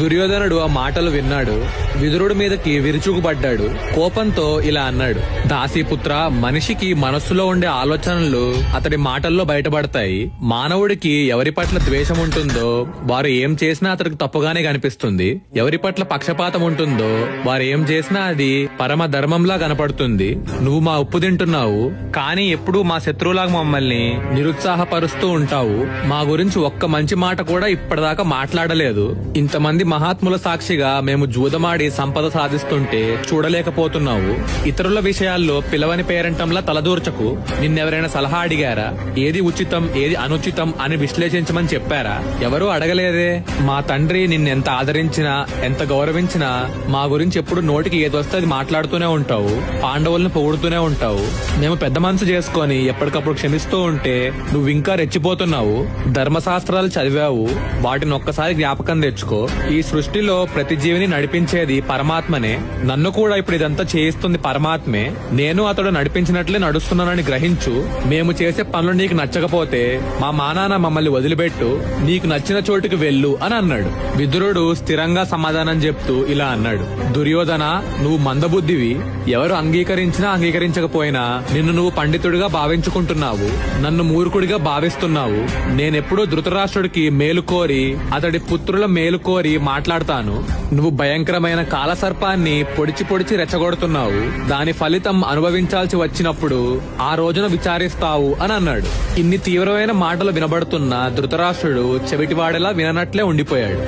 దుర్యోధనుడు ఆ మాటలు విన్నాడు. విదురుడి మీదకి విరుచుకుపడ్డాడు. కోపంతో ఇలా అన్నాడు, దాసీపుత్ర, మనిషికి మనస్సులో ఉండే ఆలోచనలు అతడి మాటల్లో బయటపడతాయి. మానవుడికి ఎవరి పట్ల ద్వేషం ఉంటుందో వారు ఏం చేసినా అతడికి తప్పుగానే కనిపిస్తుంది. ఎవరి పట్ల పక్షపాతం ఉంటుందో వారు ఏం చేసినా అది పరమ ధర్మంలా కనపడుతుంది. నువ్వు మా ఉప్పు తింటున్నావు, కానీ ఎప్పుడూ మా శత్రువులాగా మమ్మల్ని నిరుత్సాహపరుస్తూ ఉంటావు. మా గురించి ఒక్క మంచి మాట కూడా ఇప్పటిదాకా మాట్లాడలేదు. ఇంతమంది మహాత్ముల సాక్షిగా మేము జూదమాడి సంపద సాధిస్తుంటే చూడలేకపోతున్నావు. ఇతరుల విషయాల్లో పిలవని పేరంటంలా తలదూర్చకు. నిన్నెవరైనా సలహా అడిగారా? ఏది ఉచితం ఏది అనుచితం అని విశ్లేషించమని చెప్పారా? ఎవరూ అడగలేదే. మా తండ్రి నిన్నెంత ఆదరించినా ఎంత గౌరవించినా మా గురించి ఎప్పుడు నోటికి ఏదొస్తే అది మాట్లాడుతూనే ఉంటావు. పాండవుల్ని పొగుడుతూనే ఉంటావు. మేము పెద్ద మనసు చేసుకొని ఎప్పటికప్పుడు క్షమిస్తూ ఉంటే నువ్వు ఇంకా రెచ్చిపోతున్నావు. ధర్మశాస్త్రాలు చదివావు, వాటిని ఒక్కసారి జ్ఞాపకం తెచ్చుకో. ఈ సృష్టిలో ప్రతి జీవిని నడిపించేది పరమాత్మనే. నన్ను కూడా ఇప్పుడు ఇదంతా చేయిస్తుంది పరమాత్మే. నేను అతడు నడిపించినట్లే నడుస్తున్నానని గ్రహించు. మేము చేసే పనులు నీకు నచ్చకపోతే మా మానాన్న మమ్మల్ని వదిలిపెట్టు, నీకు నచ్చిన చోటుకి వెళ్ళు అని అన్నాడు. విదురుడు స్థిరంగా సమాధానం చెప్తూ ఇలా అన్నాడు, దుర్యోధన, నువ్వు మందబుద్ధివి. ఎవరు అంగీకరించినా అంగీకరించకపోయినా నిన్ను నువ్వు పండితుడిగా భావించుకుంటున్నావు, నన్ను మూర్ఖుడిగా భావిస్తున్నావు. నేనెప్పుడూ ధృతరాష్ట్రుడికి మేలు కోరి అతడి పుత్రుల మేలు కోరి మాట్లాడతాను. నువ్వు భయంకరమైన కాలసర్పాన్ని పొడిచి పొడిచి రెచ్చగొడుతున్నావు. దాని ఫలితం అనుభవించాల్సి వచ్చినప్పుడు ఆ రోజున విచారిస్తావు అని అన్నాడు. ఇన్ని తీవ్రమైన మాటలు వినబడుతున్న ధృతరాష్ట్రుడు చెవిటివాడేలా విననట్లే ఉండిపోయాడు.